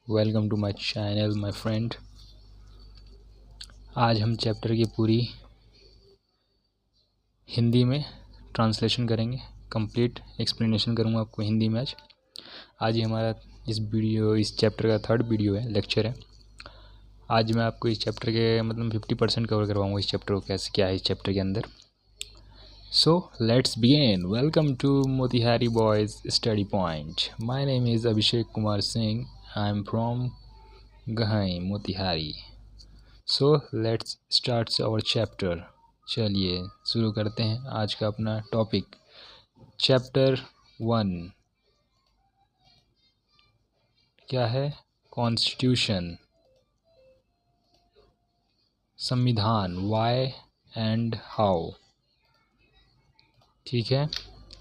Welcome to my channel my friend. आज हम chapter की पूरी हिंदी में ट्रांसलेशन करेंगे। कंप्लीट एक्सप्लेनेशन करूँगा आपको हिंदी में। आज ये हमारा इस चैप्टर का थर्ड वीडियो है, लेक्चर है। आज मैं आपको इस चैप्टर के 50% कवर करवाऊँगा। इस चैप्टर को कैसे क्या है इस चैप्टर के अंदर। So let's begin. Welcome to Motihari boys study point. My name is Abhishek Kumar Singh. I am from Gahai Motihari. So let's start our chapter. चलिए शुरू करते हैं आज का अपना टॉपिक। चैप्टर 1 क्या है? कॉन्स्टिट्यूशन, संविधान, व्हाई एंड हाउ। ठीक है,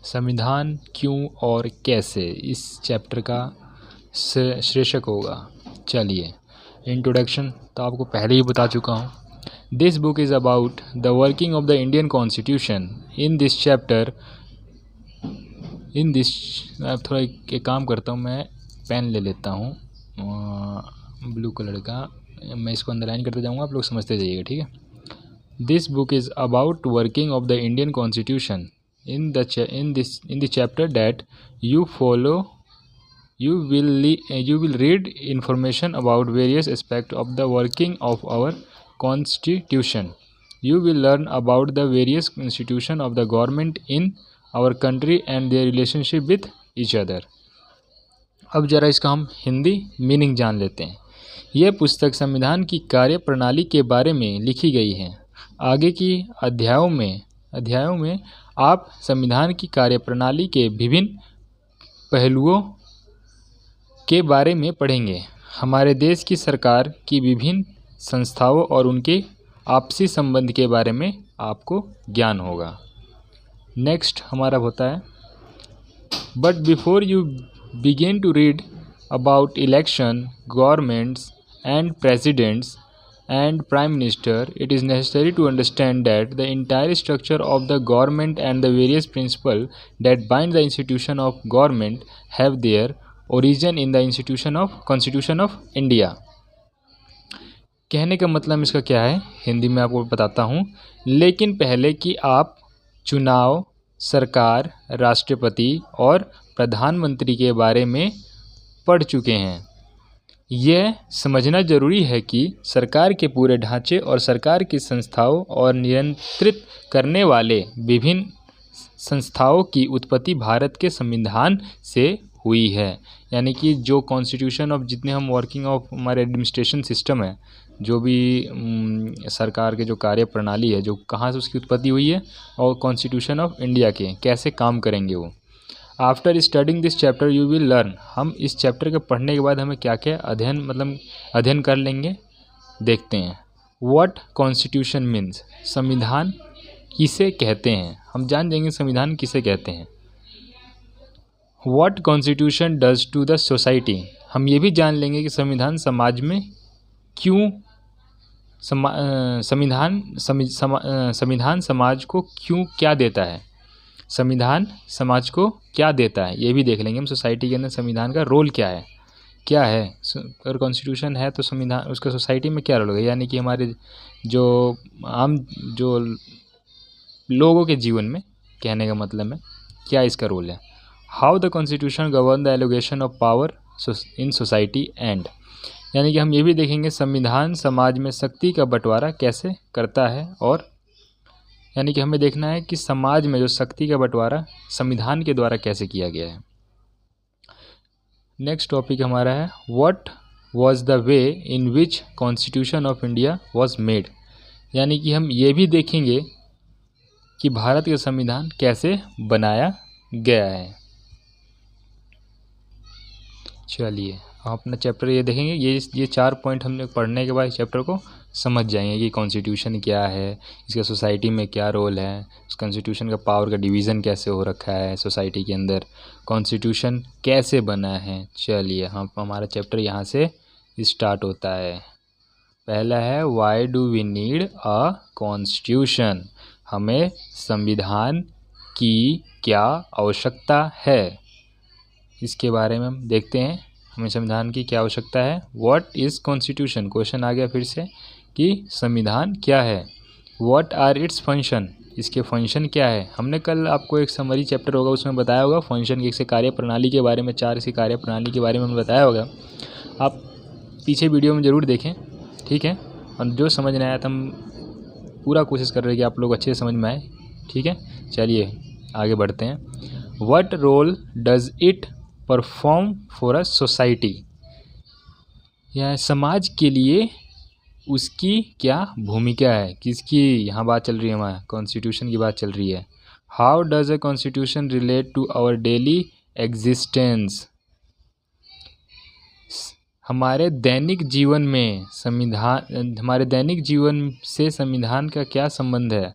संविधान क्यों और कैसे, इस चैप्टर का शीर्षक होगा। चलिए इंट्रोडक्शन तो आपको पहले ही बता चुका हूँ। This book is about the working of the Indian constitution. In this chapter थोड़ा एक काम करता हूँ, मैं पेन ले लेता हूँ ब्लू कलर का। मैं इसको अंडरलाइन करते जाऊँगा, आप लोग समझते जाइएगा, ठीक है। This book is about working of the Indian constitution. In the chapter that you follow, you will read information about various aspects of the working of our constitution. You will learn about the various institutions of the government in our country and their relationship with each other. अब जरा इसका हम Hindi meaning जान लेते हैं। यह पुस्तक संविधान की कार्य प्रणाली के बारे में लिखी गई है। आगे की अध्यायों में आप संविधान की कार्य प्रणाली के विभिन्न पहलुओं के बारे में पढ़ेंगे। हमारे देश की सरकार की विभिन्न संस्थाओं और उनके आपसी संबंध के बारे में आपको ज्ञान होगा। नेक्स्ट हमारा होता है, but before you begin to read about election, governments and presidents and prime minister, it is necessary to understand that the entire structure of the government and the various principles that bind the institution of government have their origin in the Constitution of India. कहने का मतलब इसका क्या है, हिंदी में आपको बताता हूँ। लेकिन पहले कि आप चुनाव, सरकार, राष्ट्रपति और प्रधानमंत्री के बारे में पढ़ चुके हैं, यह समझना जरूरी है कि सरकार के पूरे ढांचे और सरकार की संस्थाओं और नियंत्रित करने वाले विभिन्न संस्थाओं की उत्पत्ति भारत के संविधान से हुई है। यानी कि जो कॉन्स्टिट्यूशन ऑफ जितने हम वर्किंग ऑफ हमारे एडमिनिस्ट्रेशन सिस्टम है, जो भी सरकार के जो कार्य प्रणाली है, जो कहाँ से उसकी उत्पत्ति हुई है, और कॉन्स्टिट्यूशन ऑफ इंडिया के कैसे काम करेंगे वो। After studying this chapter you will learn. हम इस चैप्टर के पढ़ने के बाद हमें क्या क्या अध्ययन कर लेंगे, देखते हैं। व्हाट कॉन्स्टिट्यूशन मीन्स, संविधान किसे कहते हैं, हम जान जाएंगे संविधान किसे कहते हैं। What constitution does to the society, हम ये भी जान लेंगे कि संविधान समाज में क्यों संविधान समाज को क्यों क्या देता है, संविधान समाज को क्या देता है, ये भी देख लेंगे हम। सोसाइटी के अंदर संविधान का रोल क्या है अगर कॉन्स्टिट्यूशन है तो संविधान उसका सोसाइटी में क्या रोल होगा, यानी कि हमारे जो आम जो लोगों के जीवन में, कहने का मतलब है क्या इसका रोल है। How the constitution govern the allocation of power in society and, यानी कि हम ये भी देखेंगे संविधान समाज में शक्ति का बंटवारा कैसे करता है, और यानी कि हमें देखना है कि समाज में जो शक्ति का बंटवारा संविधान के द्वारा कैसे किया गया है। नेक्स्ट टॉपिक हमारा है, what was the way in which constitution of India was made, यानी कि हम ये भी देखेंगे कि भारत का संविधान कैसे बनाया गया है। चलिए अपना चैप्टर ये देखेंगे। ये 4 पॉइंट हमने पढ़ने के बाद चैप्टर को समझ जाएंगे कि कॉन्स्टिट्यूशन क्या है, इसका सोसाइटी में क्या रोल है, इस कॉन्स्टिट्यूशन का पावर का डिवीज़न कैसे हो रखा है सोसाइटी के अंदर, कॉन्स्टिट्यूशन कैसे बना है। चलिए हमारा चैप्टर यहाँ से स्टार्ट होता है। पहला है, why do we need a constitution, हमें संविधान की क्या आवश्यकता है, इसके बारे में हम देखते हैं। हमें संविधान की क्या आवश्यकता है। व्हाट इज़ कॉन्स्टिट्यूशन, क्वेश्चन आ गया फिर से कि संविधान क्या है। व्हाट आर इट्स फंक्शन, इसके फंक्शन क्या है। हमने कल आपको एक समरी चैप्टर होगा उसमें बताया होगा फंक्शन की, इससे कार्यप्रणाली के बारे में, 4 इसकी कार्यप्रणाली के बारे में हमने बताया होगा। आप पीछे वीडियो में ज़रूर देखें, ठीक है। और जो समझ नहीं आया तो हम पूरा कोशिश कर रहे हैं कि आप लोग अच्छे से समझ में आए, ठीक है। चलिए आगे बढ़ते हैं। What role does it perform for a society, यह समाज के लिए उसकी क्या भूमिका है। किसकी यहाँ बात चल रही है, हमारा कॉन्स्टिट्यूशन की बात चल रही है। How does a constitution relate to our daily existence, हमारे दैनिक जीवन में संविधान, हमारे दैनिक जीवन से संविधान का क्या संबंध है।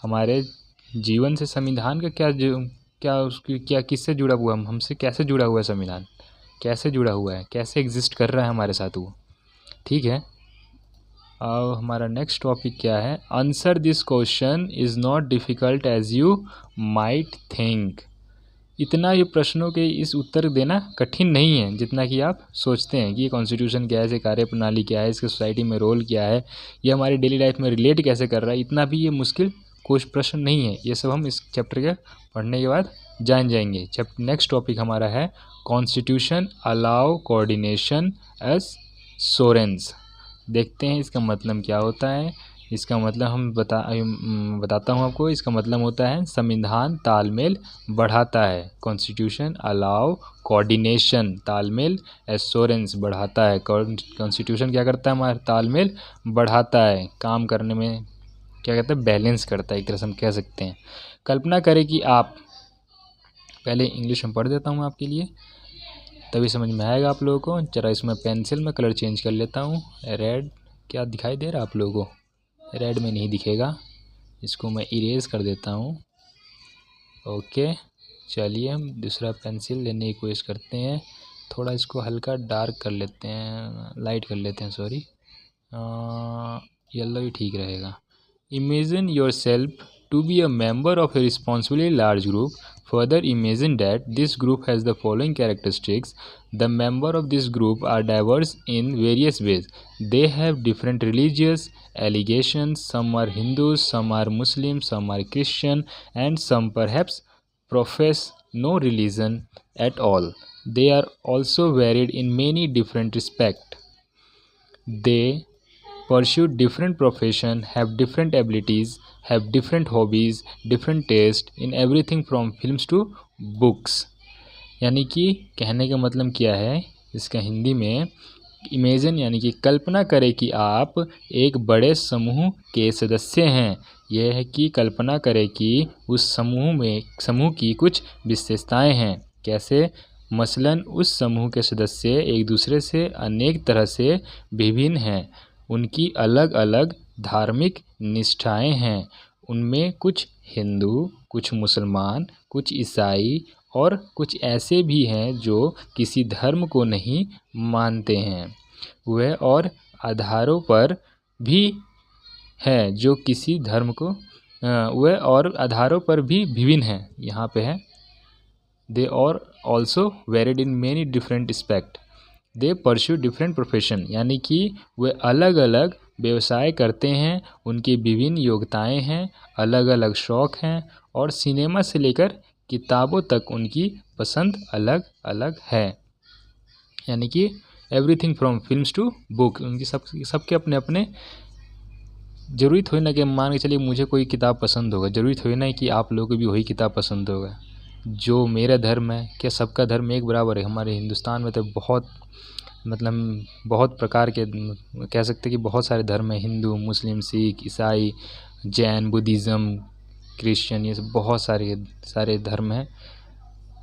हमारे जीवन से संविधान का क्या उसकी क्या किससे जुड़ा हुआ, हमसे कैसे जुड़ा हुआ है संविधान, कैसे जुड़ा हुआ है, कैसे एग्जिस्ट कर रहा है हमारे साथ वो, ठीक है। अब हमारा नेक्स्ट टॉपिक क्या है। Answer this question is not difficult as you might think, इतना ये प्रश्नों के इस उत्तर देना कठिन नहीं है जितना कि आप सोचते हैं कि ये कॉन्स्टिट्यूशन क्या है, इसकी कार्यप्रणाली क्या है, इसके सोसाइटी में रोल क्या है, ये हमारी डेली लाइफ में रिलेट कैसे कर रहा है। इतना भी ये मुश्किल कुछ प्रश्न नहीं है, ये सब हम इस चैप्टर के पढ़ने के बाद जान जाएंगे। नेक्स्ट टॉपिक हमारा है कॉन्स्टिट्यूशन अलाउ कोऑर्डिनेशन एज सोरेंस। देखते हैं इसका मतलब क्या होता है। इसका मतलब हम बताता हूँ आपको। इसका मतलब होता है संविधान तालमेल बढ़ाता है। कॉन्स्टिट्यूशन अलाउ कोऑर्डिनेशन, तालमेल, एश्योरेंस बढ़ाता है। कॉन्स्टिट्यूशन क्या करता है, हमारा तालमेल बढ़ाता है, काम करने में क्या कहते हैं, बैलेंस करता है, एक तरह से हम कह सकते हैं। कल्पना करें कि आप, पहले इंग्लिश में पढ़ देता हूँ आपके लिए तभी समझ में आएगा आप लोगों को। जरा इसमें पेंसिल में कलर चेंज कर लेता हूँ। रेड क्या दिखाई दे रहा है आप लोगों को, रेड में नहीं दिखेगा, इसको मैं इरेज कर देता हूँ। ओके चलिए हम दूसरा पेंसिल लेने की कोशिश करते हैं। थोड़ा इसको हल्का डार्क कर लेते हैं, लाइट कर लेते हैं, सॉरी, येलो ही ठीक रहेगा। Imagine your self to be a member of a responsibly large group. Further, imagine that this group has the following characteristics. The members of this group are diverse in various ways. They have different religious allegations. Some are Hindus, some are Muslims, some are Christian, and some perhaps profess no religion at all. They are also varied in many different respects. They pursue different profession, have different abilities, have different hobbies, different taste in everything from films to books. यानी कि कहने का मतलब क्या है इसका हिंदी में, imagine यानी कि कल्पना करें कि आप एक बड़े समूह के सदस्य हैं। यह है कि कल्पना करें कि उस समूह की कुछ विशेषताएं हैं। कैसे, मसलन उस समूह के सदस्य एक दूसरे से अनेक तरह से विभिन्न हैं। उनकी अलग अलग धार्मिक निष्ठाएं हैं। उनमें कुछ हिंदू, कुछ मुसलमान, कुछ ईसाई और कुछ ऐसे भी हैं जो किसी धर्म को नहीं मानते हैं। वह और आधारों पर भी है जो किसी धर्म को वह और आधारों पर भी विभिन्न हैं। यहाँ पे है दे और also varied in many different aspect. They pursue different profession, यानी कि वे अलग अलग व्यवसाय करते हैं। उनकी विभिन्न योग्यताएं हैं, अलग अलग शौक़ हैं और सिनेमा से लेकर किताबों तक उनकी पसंद अलग अलग है। यानी कि everything from films to book, उनकी सबके अपने अपने, ज़रूरी थोड़ी ना कि मान के चलिए मुझे कोई किताब पसंद होगा, ज़रूरी थोड़ी ना कि आप लोगों को भी वही किताब पसंद होगा। जो मेरा धर्म है, क्या सबका धर्म एक बराबर है? हमारे हिंदुस्तान में तो बहुत प्रकार के, कह सकते कि बहुत सारे धर्म हैं, हिंदू, मुस्लिम, सिख, ईसाई, जैन, बुद्धिज़्म, क्रिश्चियन, ये सब बहुत सारे धर्म हैं।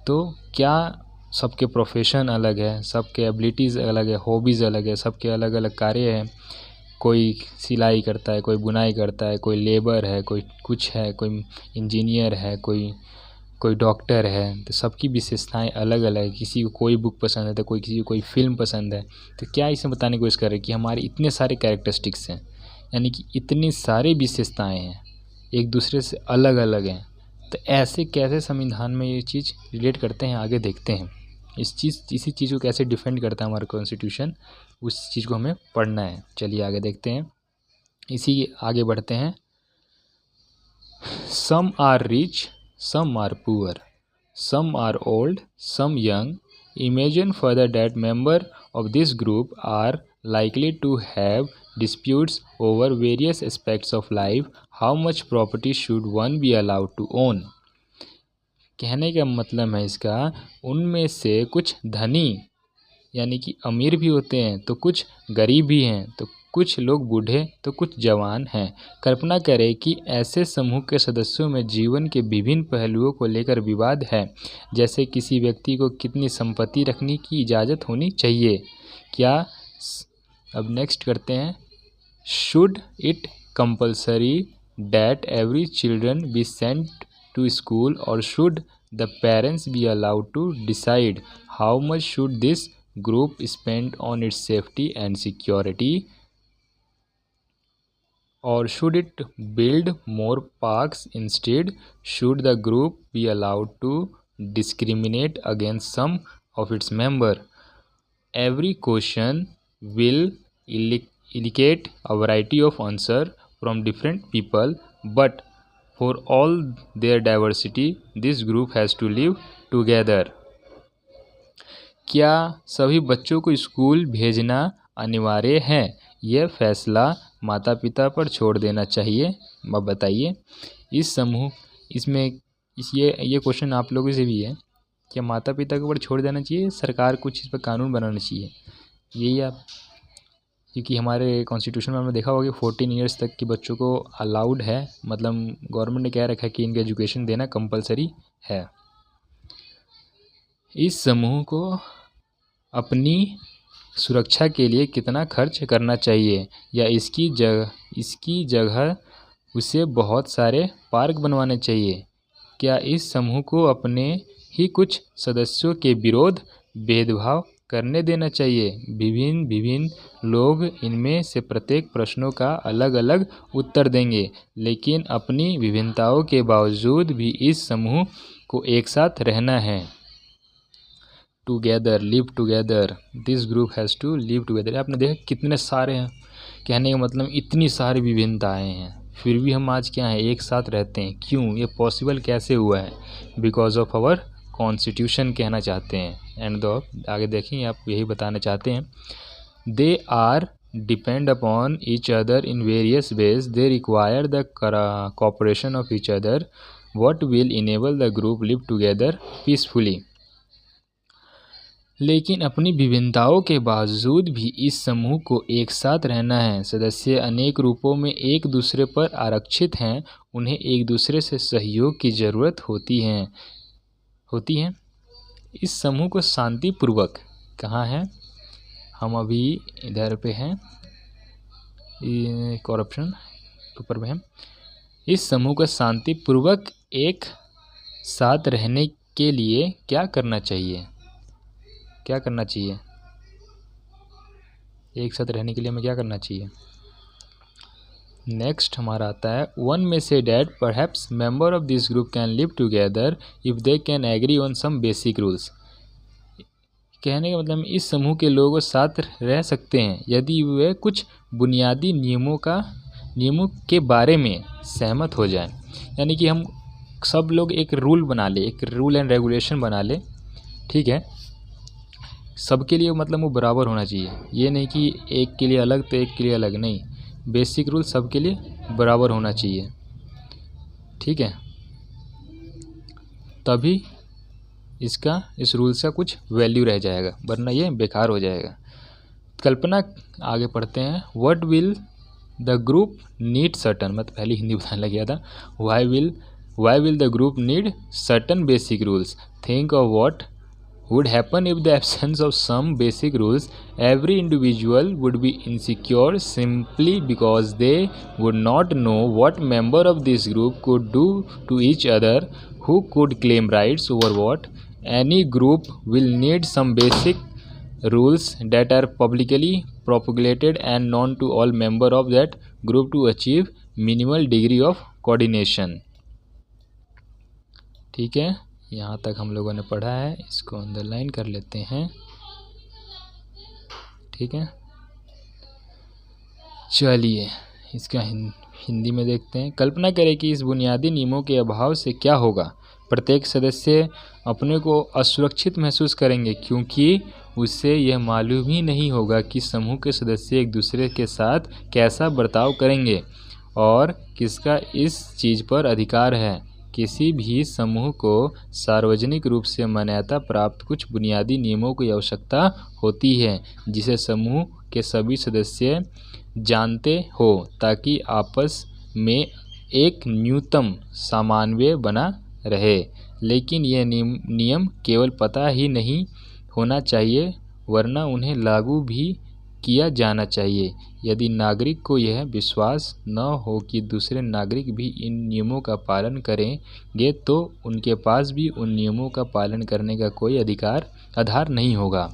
तो क्या सबके प्रोफेशन अलग है, सबके एबिलिटीज़ अलग है, हॉबीज़ अलग है, सबके अलग अलग कार्य हैं। कोई सिलाई करता है, कोई बुनाई करता है, कोई लेबर है, कोई कुछ है, कोई इंजीनियर है, कोई डॉक्टर है। तो सबकी विशेषताएं अलग अलग है। किसी को कोई बुक पसंद है तो किसी को कोई फिल्म पसंद है। तो क्या इसे बताने की कोशिश कर रहे हैं कि हमारे इतने सारे कैरेक्टरिस्टिक्स हैं, यानी कि इतनी सारी विशेषताएं हैं, एक दूसरे से अलग अलग हैं। तो ऐसे कैसे संविधान में ये चीज़ रिलेट करते हैं, आगे देखते हैं। इसी चीज़ को कैसे डिफेंड करता है हमारा कॉन्स्टिट्यूशन, उस चीज़ को हमें पढ़ना है। चलिए आगे देखते हैं, इसी आगे बढ़ते हैं। Some are rich, some are poor, some are old, some young. Imagine further that members of this group are likely to have disputes over various aspects of life. How much property should one be allowed to own? कहने का मतलब है इसका, उनमें से कुछ धनी यानी कि अमीर भी होते हैं, तो कुछ गरीब भी हैं, तो कुछ लोग बूढ़े तो कुछ जवान हैं। कल्पना करें कि ऐसे समूह के सदस्यों में जीवन के विभिन्न पहलुओं को लेकर विवाद है, जैसे किसी व्यक्ति को कितनी संपत्ति रखने की इजाज़त होनी चाहिए, क्या। अब नेक्स्ट करते हैं, should it compulsory that every children be sent to school और should the parents be allowed to decide how much should this group spend on its safety and security, or should it build more parks instead? Should the group be allowed to discriminate against some of its members? Every question will elicit a variety of answers from different people, but for all their diversity, this group has to live together. क्या सभी बच्चों को school भेजना अनिवार्य है? यह फैसला माता पिता पर छोड़ देना चाहिए। अब बताइए, इस समूह इसमें ये क्वेश्चन आप लोगों से भी है, क्या माता पिता के ऊपर छोड़ देना चाहिए, सरकार कुछ इस पर कानून बनाना चाहिए? यही आप, क्योंकि हमारे कॉन्स्टिट्यूशन में हमने देखा होगा कि 14 ईयर्स तक के बच्चों को अलाउड है, मतलब गवर्नमेंट ने कह रखा है कि इनका एजुकेशन देना कंपलसरी है। इस समूह को अपनी सुरक्षा के लिए कितना खर्च करना चाहिए, या इसकी जगह उसे बहुत सारे पार्क बनवाने चाहिए? क्या इस समूह को अपने ही कुछ सदस्यों के विरोध भेदभाव करने देना चाहिए? विभिन्न लोग इनमें से प्रत्येक प्रश्नों का अलग अलग उत्तर देंगे, लेकिन अपनी विभिन्नताओं के बावजूद भी इस समूह को एक साथ रहना है। Together, live together, this group has to live together. आपने देखा कितने सारे हैं, कहने का मतलब इतनी सारी विभिन्नताएं हैं, फिर भी हम आज क्या हैं, एक साथ रहते हैं। क्यों, ये पॉसिबल कैसे हुआ है? बिकॉज ऑफ आवर कॉन्स्टिट्यूशन कहना चाहते हैं। एंड आगे देखेंगे, आप यही बताना चाहते हैं। They are depend upon each other in various ways, they require the cooperation of each other, what will enable the group live together peacefully. लेकिन अपनी विभिन्नताओं के बावजूद भी इस समूह को एक साथ रहना है। सदस्य अनेक रूपों में एक दूसरे पर आरक्षित हैं, उन्हें एक दूसरे से सहयोग की ज़रूरत होती है। इस समूह को शांतिपूर्वक, कहाँ है, हम अभी इधर पे हैं, करप्शन ऊपर में है। इस समूह को शांतिपूर्वक एक साथ रहने के लिए क्या करना चाहिए? क्या करना चाहिए? एक साथ रहने के लिए हमें क्या करना चाहिए? नेक्स्ट हमारा आता है, वन में से that perhaps member of this group can live together if they can agree on some basic rules. कहने का मतलब इस समूह के लोग साथ रह सकते हैं यदि वे कुछ बुनियादी नियमों के बारे में सहमत हो जाएं। यानी कि हम सब लोग एक रूल बना ले, एक रूल एंड रेगुलेशन बना ले, ठीक है, सबके लिए, मतलब वो बराबर होना चाहिए। ये नहीं कि एक के लिए अलग तो एक के लिए अलग, नहीं, बेसिक रूल सबके लिए बराबर होना चाहिए, ठीक है, तभी इस रूल्स का कुछ वैल्यू रह जाएगा, वरना ये बेकार हो जाएगा। कल्पना आगे पढ़ते हैं, what will the group need certain, मैं तो पहले हिंदी बताने लग गया था, why will the group need certain basic rules, think of what would happen if the absence of some basic rules. Every individual would be insecure simply because they would not know what member of this group could do to each other, who could claim rights over what. Any group will need some basic rules that are publicly propagated and known to all members of that group to achieve minimal degree of coordination। ठीक है, यहाँ तक हम लोगों ने पढ़ा है, इसको अंडरलाइन कर लेते हैं। ठीक है, चलिए इसका हिंदी में देखते हैं। कल्पना करें कि इस बुनियादी नियमों के अभाव से क्या होगा। प्रत्येक सदस्य अपने को असुरक्षित महसूस करेंगे, क्योंकि उसे यह मालूम ही नहीं होगा कि समूह के सदस्य एक दूसरे के साथ कैसा बर्ताव करेंगे और किसका इस चीज़ पर अधिकार है। किसी भी समूह को सार्वजनिक रूप से मान्यता प्राप्त कुछ बुनियादी नियमों की आवश्यकता होती है, जिसे समूह के सभी सदस्य जानते हो, ताकि आपस में एक न्यूनतम समन्वय बना रहे। लेकिन यह नियम केवल पता ही नहीं होना चाहिए, वरना उन्हें लागू भी किया जाना चाहिए। यदि नागरिक को यह विश्वास न हो कि दूसरे नागरिक भी इन नियमों का पालन करेंगे, तो उनके पास भी उन नियमों का पालन करने का कोई आधार नहीं होगा।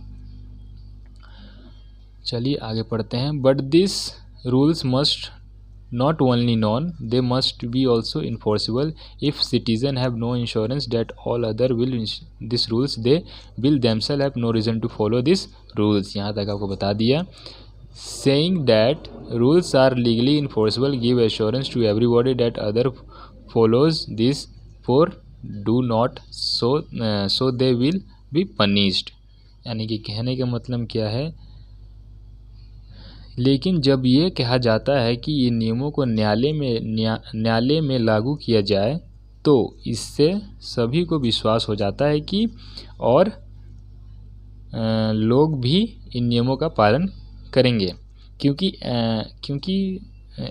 चलिए आगे पढ़ते हैं। But this rules must not only known, they must be also enforceable. If citizens have no assurance that all other will these rules, they will themselves have no reason to follow these rules. यहाँ तक आपको बता दिया। Saying that rules are legally enforceable give assurance to everybody that other follows this, for do not so they will be punished. यानी कि कहने का मतलब क्या है, लेकिन जब ये कहा जाता है कि ये नियमों को न्यायालय में लागू किया जाए, तो इससे सभी को विश्वास हो जाता है कि और लोग भी इन नियमों का पालन करेंगे, क्योंकि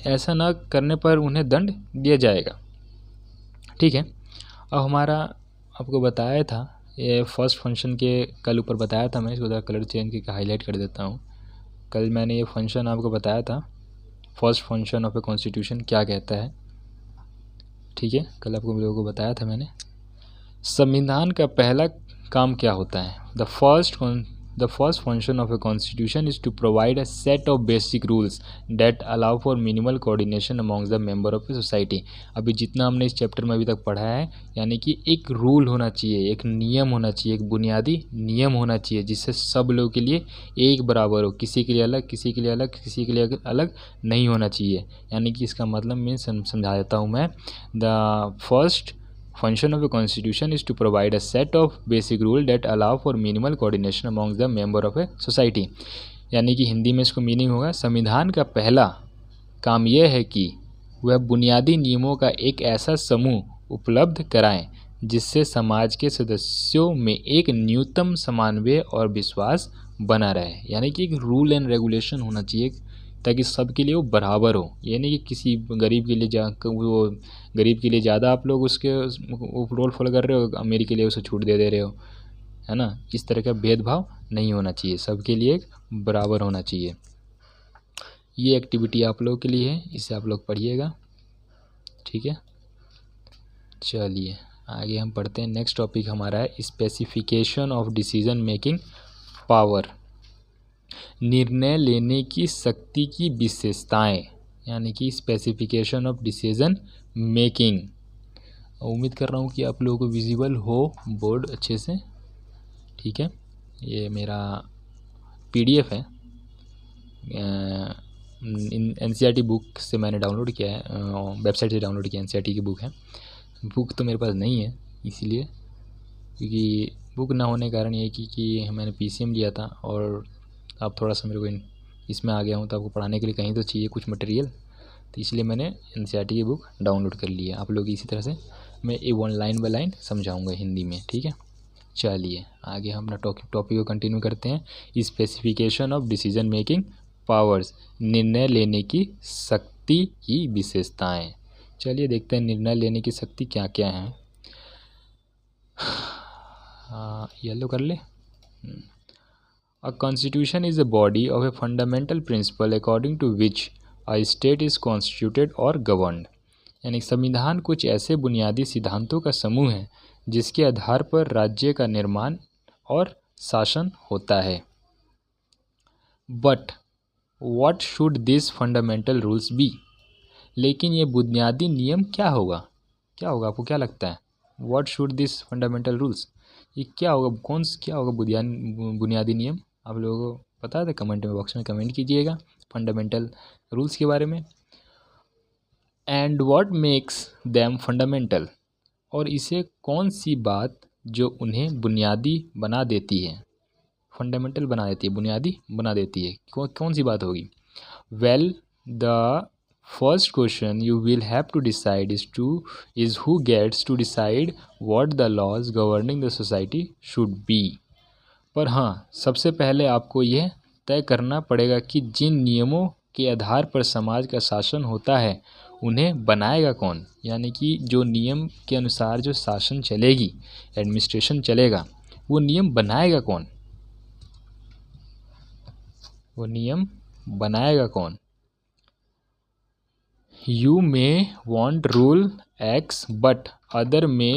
ऐसा न करने पर उन्हें दंड दिया जाएगा। ठीक है, अब हमारा आपको बताया था ये फर्स्ट फंक्शन के कल ऊपर बताया था, मैं इसको ज़रा कलर चेंज करके हाईलाइट कर देता हूँ। कल मैंने ये फंक्शन आपको बताया था, first function of a constitution क्या कहता है। ठीक है, कल आपको लोगों को बताया था मैंने। संविधान का पहला काम क्या होता है। The first function of a constitution is to provide a set of basic rules that allow for minimal coordination amongst the member of a society. अभी जितना हमने इस चैप्टर में अभी तक पढ़ा है, यानी कि एक रूल होना चाहिए, एक नियम होना चाहिए, एक बुनियादी नियम होना चाहिए, जिससे सब लोगों के लिए एक बराबर हो, किसी के लिए अलग, किसी के लिए अलग, किसी के लिए अलग नहीं होना चाहिए। यानी कि इसका मतलब मैं समझा देता हूँ मैं। The first function of a constitution is to provide a set of basic rule that allow for minimal coordination amongst the member of a society। यानी कि हिंदी में इसको मीनिंग होगा, संविधान का पहला काम यह है कि वह बुनियादी नियमों का एक ऐसा समूह उपलब्ध कराएं जिससे समाज के सदस्यों में एक न्यूनतम समन्वय और विश्वास बना रहे। यानी कि एक रूल एंड रेगुलेशन होना चाहिए ताकि सबके लिए वो बराबर हो। ये नहीं कि किसी गरीब के लिए वो गरीब के लिए ज़्यादा आप लोग उसके रोल फॉलो कर रहे हो, अमीर के लिए उसे छूट दे रहे हो, है ना। इस तरह का भेदभाव नहीं होना चाहिए, सबके लिए एक बराबर होना चाहिए। ये एक्टिविटी आप लोगों के लिए है, इसे आप लोग पढ़िएगा। ठीक है, चलिए आगे हम पढ़ते हैं। नेक्स्ट टॉपिक हमारा है specification of decision making power, निर्णय लेने की शक्ति की विशेषताएं, यानी कि स्पेसिफिकेशन ऑफ डिसीजन मेकिंग। उम्मीद कर रहा हूँ कि आप लोगों को विजिबल हो बोर्ड अच्छे से। ठीक है, ये मेरा PDF है, NCERT बुक से मैंने डाउनलोड किया है, वेबसाइट से डाउनलोड किया, NCERT की बुक है। बुक तो मेरे पास नहीं है इसलिए, क्योंकि बुक ना होने के कारण ये कि मैंने PCM लिया था और अब थोड़ा सा मेरे को इसमें आ गया हूँ, तो आपको पढ़ाने के लिए कहीं तो चाहिए कुछ मटेरियल, तो इसलिए मैंने NCERT की बुक डाउनलोड कर ली है। आप लोग इसी तरह से मैं ये वन लाइन बाय लाइन समझाऊंगा हिंदी में। ठीक है, चलिए आगे हम अपना टॉपिक को कंटिन्यू करते हैं। Specification of decision making powers, निर्णय लेने की शक्ति की विशेषताएं। चलिए देखते हैं निर्णय लेने की शक्ति क्या क्या है। येलो कर ले। A constitution is a body of a fundamental principle according to which a state is constituted or governed। यानी संविधान कुछ ऐसे बुनियादी सिद्धांतों का समूह है जिसके आधार पर राज्य का निर्माण और शासन होता है। But what should these fundamental rules be? लेकिन ये बुनियादी नियम क्या होगा आपको क्या लगता है? What should this fundamental rules, ये क्या होगा, क्या होगा बुनियादी नियम, आप लोगों को पता है तो कमेंट में बॉक्स में कमेंट कीजिएगा फंडामेंटल रूल्स के बारे में। And what makes them fundamental, और इसे कौन सी बात जो उन्हें बुनियादी बना देती है, फंडामेंटल बना देती है, बुनियादी बना देती है, कौन सी बात होगी। Well the first question you will have to decide is who gets to decide what the laws governing the society should be. पर हाँ, सबसे पहले आपको यह तय करना पड़ेगा कि जिन नियमों के आधार पर समाज का शासन होता है उन्हें बनाएगा कौन, यानी कि जो नियम के अनुसार जो शासन चलेगी, एडमिनिस्ट्रेशन चलेगा, वो नियम बनाएगा कौन, वो नियम बनाएगा कौन। You may want rule X but other may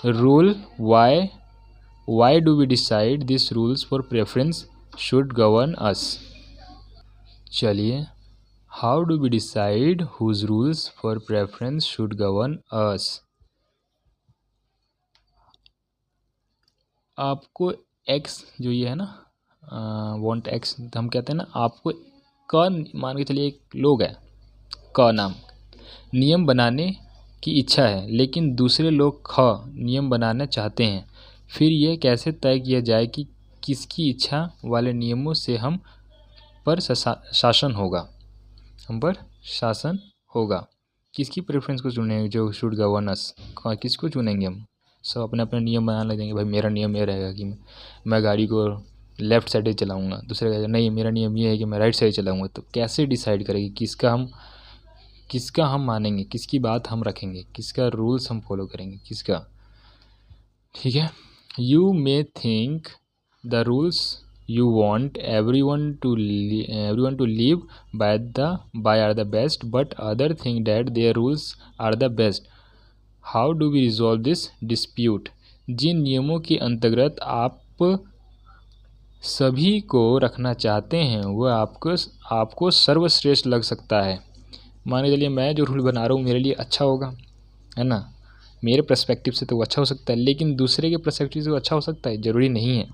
rule Y, why do we decide this rules for preference should govern us. चलिए, how do we decide whose rules for preference should govern us. आपको X जो ये है ना, want x हम कहते हैं ना, आपको क मान के चलिए एक लोग है, क नाम, नियम बनाने की इच्छा है, लेकिन दूसरे लोग ख नियम बनाना चाहते हैं, फिर यह कैसे तय किया जाए कि किसकी इच्छा वाले नियमों से हम पर शासन होगा, हम पर शासन होगा, किसकी प्रेफरेंस को चुनेंगे जो शुड गवर्न अस, किसको चुनेंगे हम। सब अपने अपने नियम बनाने लग जाएंगे, भाई मेरा नियम ये रहेगा कि मैं गाड़ी को लेफ़्ट साइड से चलाऊँगा, दूसरे कहेगा नहीं मेरा नियम ये है कि मैं राइट साइड चलाऊँगा। तो कैसे डिसाइड करेंगे किसका हम मानेंगे, किसकी बात हम रखेंगे, किसका रूल्स हम फॉलो करेंगे, किसका। ठीक है, you may think the rules you want everyone to live by are the best, but other think that their rules are the best. How do we resolve this dispute? जिन नियमों के अंतर्गत आप सभी को रखना चाहते हैं वह आपको सर्वश्रेष्ठ लग सकता है। मान के चलिए मैं जो रूल बना रहा हूँ मेरे लिए अच्छा होगा, है ना, मेरे पर्सपेक्टिव से तो वो अच्छा हो सकता है, लेकिन दूसरे के पर्सपेक्टिव से वो अच्छा हो सकता है, ज़रूरी नहीं है।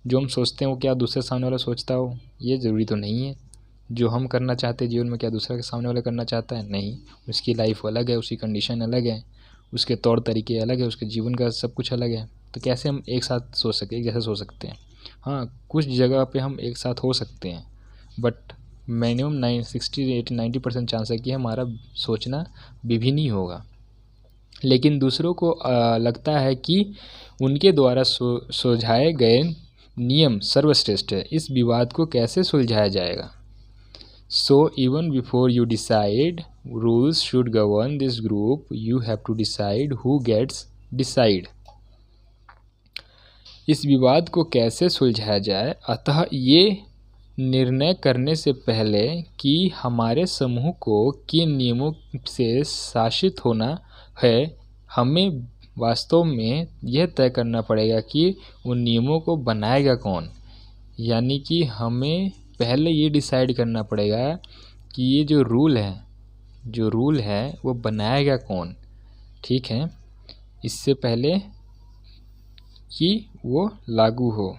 जो हम सोचते हैं वो क्या दूसरे सामने वाला सोचता हो, ये ज़रूरी तो नहीं है। जो हम करना चाहते हैं जीवन में क्या दूसरा के सामने वाला करना चाहता है, नहीं। उसकी लाइफ अलग है, उसकी कंडीशन अलग है, उसके तौर तरीके अलग है, उसके जीवन का सब कुछ अलग है। तो कैसे हम एक साथ सोच सकते, एक जैसे सोच सकते हैं। हाँ, कुछ जगह पे हम एक साथ हो सकते हैं, बट मिनिमम 60-80-90% चांस है कि हमारा सोचना विभिन्न ही होगा। लेकिन दूसरों को लगता है कि उनके द्वारा सुझाए गए नियम सर्वश्रेष्ठ है। इस विवाद को कैसे सुलझाया जाएगा। So even before you decide rules should govern this group you have to decide who gets decide. इस विवाद को कैसे सुलझाया जाए, अतः ये निर्णय करने से पहले कि हमारे समूह को किन नियमों से शासित होना है, हमें वास्तव में यह तय करना पड़ेगा कि उन नियमों को बनाएगा कौन। यानी कि हमें पहले ये डिसाइड करना पड़ेगा कि ये जो रूल है वो बनाएगा कौन। ठीक है, इससे पहले कि वो लागू हो।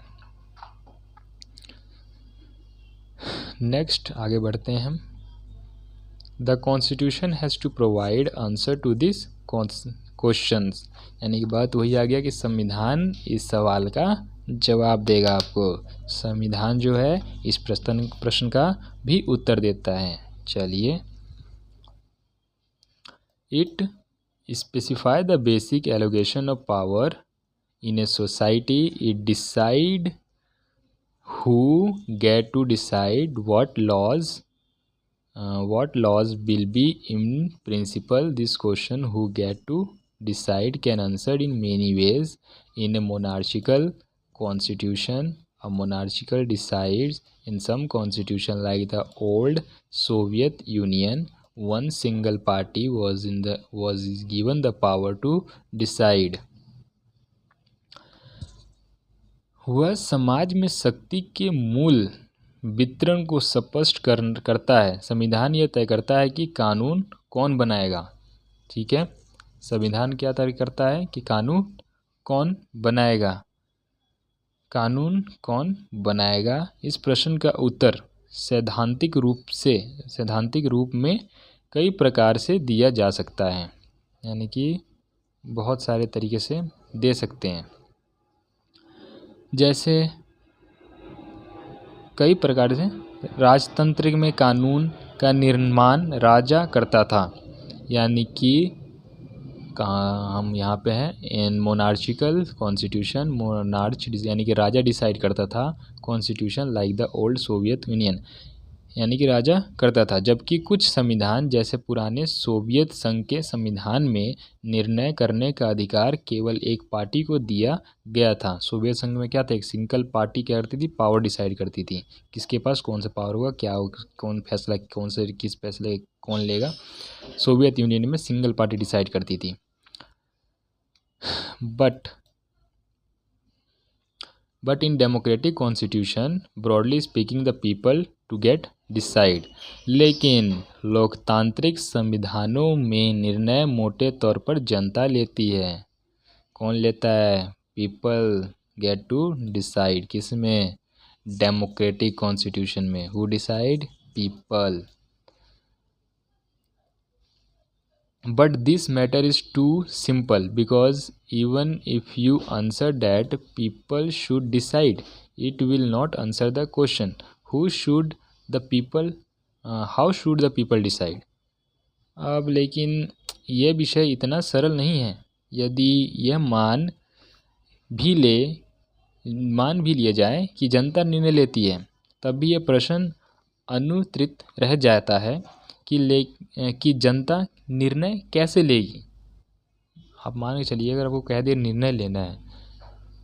नेक्स्ट आगे बढ़ते हैं हम। The constitution has to provide answer to this questions, यानी कि बात वही आ गया कि संविधान इस सवाल का जवाब देगा आपको। संविधान जो है इस प्रश्न का भी उत्तर देता है। चलिए, it specify the basic allocation of power in a society, it decide who get to decide what laws will be in principle. This question, who get to decide, can answer in many ways. In a monarchical constitution, a monarchical decides. In some constitution like the old Soviet Union, one single party was given the power to decide. वह समाज में शक्ति के मूल वितरण को स्पष्ट करता है। संविधान यह तय करता है कि कानून कौन बनाएगा। ठीक है, संविधान क्या तय करता है कि कानून कौन बनाएगा, कानून कौन बनाएगा। इस प्रश्न का उत्तर सैद्धांतिक रूप में कई प्रकार से दिया जा सकता है, यानी कि बहुत सारे तरीके से दे सकते हैं। जैसे कई प्रकार से राजतंत्र में कानून का निर्माण राजा करता था, यानी कि कहाँ हम यहाँ पे हैं इन मोनार्चिकल कॉन्स्टिट्यूशन, मोनार्च यानी कि राजा डिसाइड करता था, constitution like the old Soviet union यानी कि राजा करता था। जबकि कुछ संविधान जैसे पुराने सोवियत संघ के संविधान में निर्णय करने का अधिकार केवल एक पार्टी को दिया गया था। सोवियत संघ में क्या था, एक सिंगल पार्टी क्या करती थी, पावर डिसाइड करती थी, किसके पास कौन सा पावर होगा, क्या कौन फैसला किस फैसले कौन लेगा। सोवियत यूनियन में सिंगल पार्टी डिसाइड करती थी। But in democratic constitution, broadly speaking, the people to get decide। लेकिन लोकतांत्रिक संविधानों में निर्णय मोटे तौर पर जनता लेती है। कौन लेता है, पीपल गेट टू डिसाइड। किस में, डेमोक्रेटिक कॉन्स्टिट्यूशन में। Who decide, people. But this matter is too simple because even if you answer that people should decide, it will not answer the question how should the people decide। अब लेकिन यह विषय इतना सरल नहीं है। यदि यह मान भी लिया जाए कि जनता निर्णय लेती है, तब भी यह प्रश्न अनुत्तरित रह जाता है कि जनता निर्णय कैसे लेगी। आप मान के चलिए अगर आपको कह दिया निर्णय लेना है,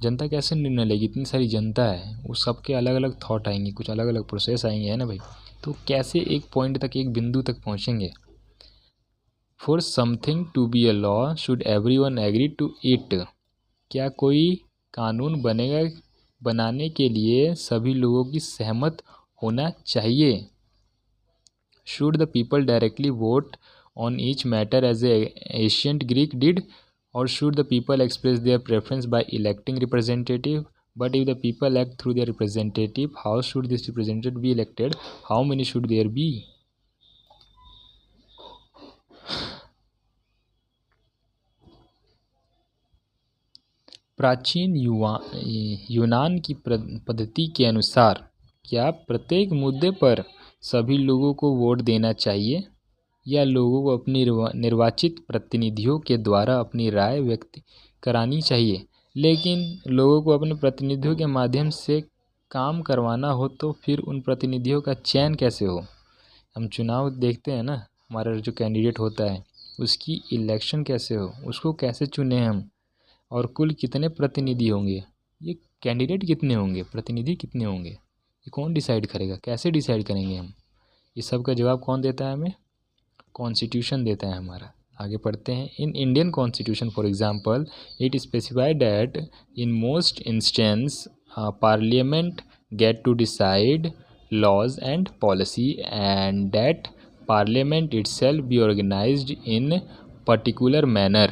जनता कैसे निर्णय लेगी, इतनी सारी जनता है, उस सबके अलग अलग थॉट आएंगे, कुछ अलग अलग प्रोसेस आएंगे, है ना भाई। तो कैसे एक पॉइंट तक, एक बिंदु तक पहुंचेंगे। For something to be a law should everyone agree to it. क्या कोई कानून बनाने के लिए सभी लोगों की सहमत होना चाहिए। Should the people directly vote on each matter as the ancient Greek did, or should the people express their preference by electing representative? But if the people elect through their representative, how should this representative be elected? How many should there be? प्राचीन यूनान की पद्धति के अनुसार क्या प्रत्येक मुद्दे पर सभी लोगों को वोट देना चाहिए, या लोगों को अपनी निर्वाचित प्रतिनिधियों के द्वारा अपनी राय व्यक्त करानी चाहिए। लेकिन लोगों को अपने प्रतिनिधियों के माध्यम से काम करवाना हो तो फिर उन प्रतिनिधियों का चयन कैसे हो। हम चुनाव देखते हैं ना, हमारा जो कैंडिडेट होता है उसकी इलेक्शन कैसे हो, उसको कैसे चुने हम, और कुल कितने प्रतिनिधि होंगे, ये कैंडिडेट कितने होंगे, प्रतिनिधि कितने होंगे, ये कौन डिसाइड करेगा, कैसे डिसाइड करेंगे हम। इस सब का जवाब कौन देता है हमें, कॉन्स्टिट्यूशन देता है हमारा। आगे पढ़ते हैं। In Indian constitution for example it specified that in most instance parliament get to decide laws and policy, and that parliament itself be organized in particular manner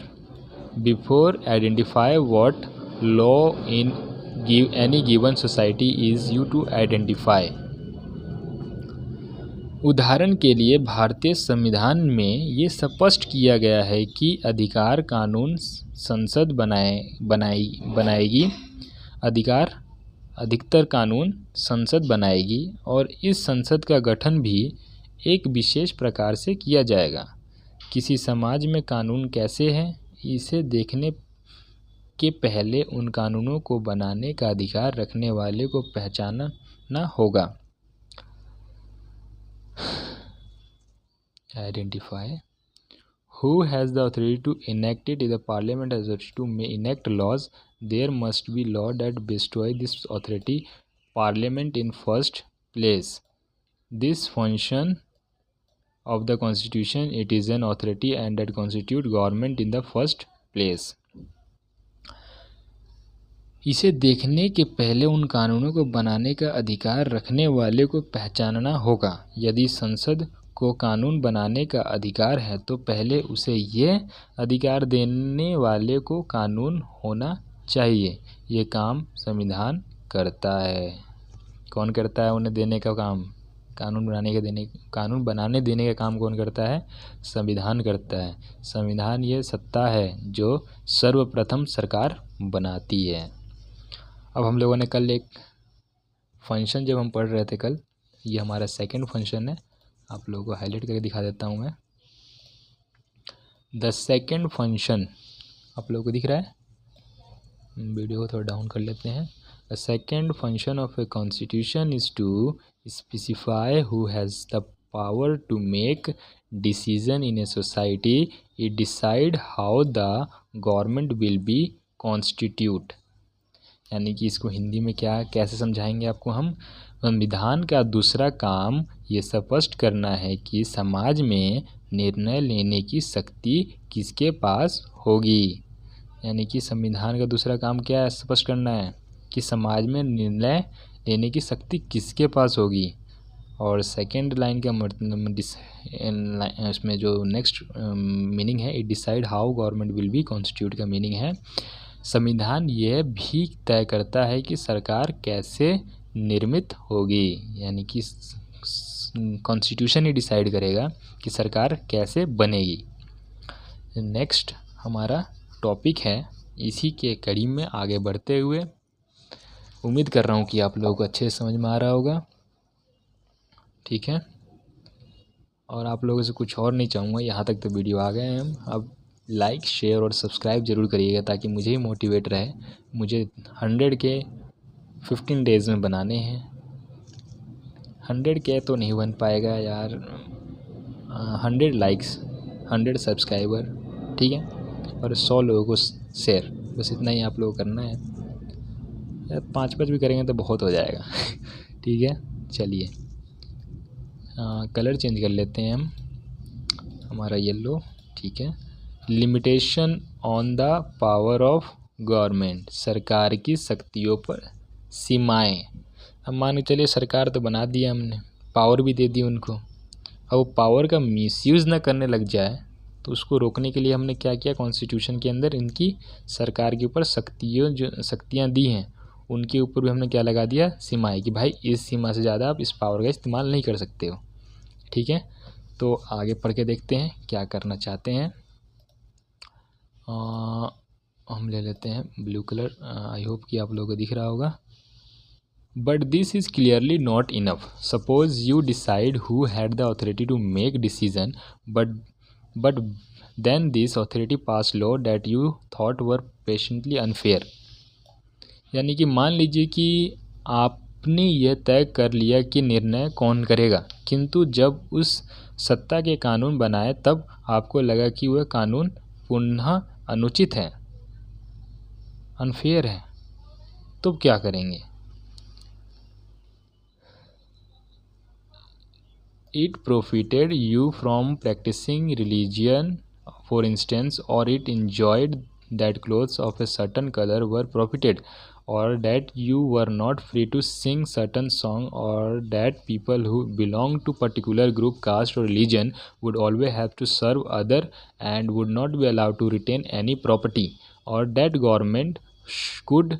before identify what law in any given society is you to identify। उदाहरण के लिए भारतीय संविधान में ये स्पष्ट किया गया है कि अधिकार कानून संसद बनाएगी, अधिकतर कानून संसद बनाएगी, और इस संसद का गठन भी एक विशेष प्रकार से किया जाएगा। किसी समाज में कानून कैसे है, इसे देखने के पहले उन कानूनों को बनाने का अधिकार रखने वाले को पहचानना होगा। Identify who has the authority to enact it. If the parliament has the authority to enact laws, there must be law that bestow this authority parliament in first place. This function of the constitution, it is an authority and that constitute government in the first place। इसे देखने के पहले उन कानूनों को बनाने का अधिकार रखने वाले को पहचानना होगा। यदि संसद को कानून बनाने का अधिकार है तो पहले उसे ये अधिकार देने वाले को कानून होना चाहिए। ये काम संविधान करता है। कौन करता है उन्हें देने का काम? कानून बनाने देने का काम कौन करता है? संविधान करता है। संविधान ये सत्ता है जो सर्वप्रथम सरकार बनाती है। अब हम लोगों ने कल एक फंक्शन जब हम पढ़ रहे थे कल, ये हमारा सेकंड फंक्शन है। आप लोगों को हाईलाइट करके दिखा देता हूँ मैं। द सेकंड फंक्शन आप लोगों को दिख रहा है? वीडियो को थोड़ा डाउन कर लेते हैं। The second function of a constitution is to specify who has the power to make decision in a society. It decide how the government will be constitute. यानी कि इसको हिंदी में क्या कैसे समझाएंगे आपको हम? संविधान का दूसरा काम ये स्पष्ट करना है कि समाज में निर्णय लेने की शक्ति किसके पास होगी। यानी कि संविधान का दूसरा काम क्या है? स्पष्ट करना है कि समाज में निर्णय लेने की शक्ति किसके पास होगी। और सेकेंड लाइन का मतलब इसमें जो नेक्स्ट मीनिंग है, it decide how government will be constitute का मीनिंग है संविधान यह भी तय करता है कि सरकार कैसे निर्मित होगी। यानी कि कॉन्स्टिट्यूशन ही डिसाइड करेगा कि सरकार कैसे बनेगी। नेक्स्ट हमारा टॉपिक है, इसी के कड़ी में आगे बढ़ते हुए उम्मीद कर रहा हूँ कि आप लोगों को अच्छे से समझ में आ रहा होगा। ठीक है, और आप लोगों से कुछ और नहीं चाहूँगा। यहाँ तक तो वीडियो आ गए हैं हम। अब लाइक शेयर और सब्सक्राइब ज़रूर करिएगा ताकि मुझे ही मोटिवेट रहे। मुझे 100 के 15 डेज़ में बनाने हैं। 100 के तो नहीं बन पाएगा यार। 100 लाइक्स, 100 सब्सक्राइबर, ठीक है, और 100 लोगों को शेयर, बस इतना ही आप लोगों को करना है। यार 5-5 भी करेंगे तो बहुत हो जाएगा। ठीक है, चलिए कलर चेंज कर लेते हैं हम, हमारा येलो। ठीक है, limitation on the power of government, सरकार की शक्तियों पर सीमाएं। अब मान के चलिए सरकार तो बना दिया हमने, पावर भी दे दी उनको। अब वो पावर का मिसयूज़ ना करने लग जाए तो उसको रोकने के लिए हमने क्या किया, कॉन्स्टिट्यूशन के अंदर इनकी सरकार के ऊपर शक्तियाँ दी हैं, उनके ऊपर भी हमने क्या लगा दिया, सीमाएं, कि भाई इस सीमा से ज़्यादा आप इस पावर का इस्तेमाल नहीं कर सकते हो। ठीक है, तो आगे पढ़ के देखते हैं क्या करना चाहते हैं। हम ले लेते हैं ब्लू कलर। आई होप कि आप लोगों को दिख रहा होगा। But this is clearly not enough. Suppose you decide who had the authority to make decision, but then this authority pass law that you thought were patiently unfair. यानी कि मान लीजिए कि आपने यह तय कर लिया कि निर्णय कौन करेगा, किंतु जब उस सत्ता के कानून बनाए तब आपको लगा कि वह कानून पुनः अनुचित है, अनफेयर है, तो क्या करेंगे? It profited you from practicing religion, for instance, or it enjoyed that clothes of a certain color were profited, or that you were not free to sing certain song, or that people who belong to particular group, caste or religion would always have to serve other and would not be allowed to retain any property, or that government could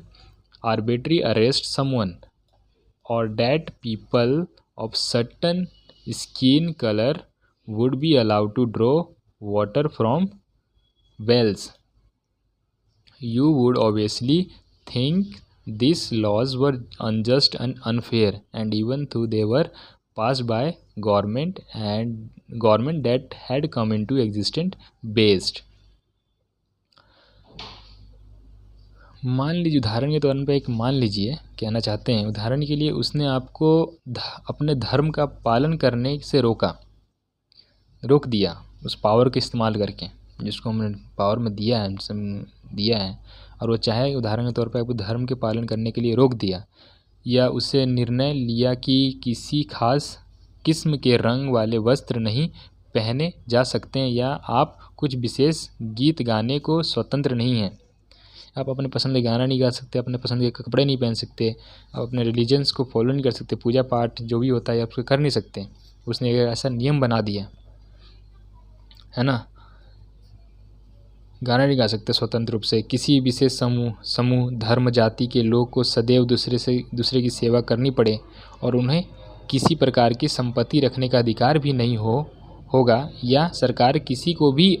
arbitrarily arrest someone, or that people of certain skin color would be allowed to draw water from wells. You would obviously think these laws were unjust and unfair, and even though they were passed by government that had come into existence based. मान लीजिए, उदाहरण के तौर पर एक मान लीजिए, कहना चाहते हैं उदाहरण के लिए, उसने आपको अपने धर्म का पालन करने से रोक दिया उस पावर के इस्तेमाल करके, जिसको हमने पावर में दिया है, और वो चाहे उदाहरण के तौर पर आपको धर्म के पालन करने के लिए रोक दिया, या उसे निर्णय लिया कि किसी खास किस्म के रंग वाले वस्त्र नहीं पहने जा सकते हैं, या आप कुछ विशेष गीत गाने को स्वतंत्र नहीं हैं, आप अपने पसंद के गाना नहीं गा सकते, अपने पसंद के कपड़े नहीं पहन सकते, आप अपने रिलीजन्स को फॉलो नहीं कर सकते, पूजा पाठ जो भी होता है आप उसको कर नहीं सकते। उसने एक ऐसा नियम बना दिया है ना, गाना नहीं गा सकते स्वतंत्र रूप से। किसी विशेष समूह धर्म जाति के लोग को सदैव दूसरे की सेवा करनी पड़े और उन्हें किसी प्रकार की संपत्ति रखने का अधिकार भी नहीं होगा, या सरकार किसी को भी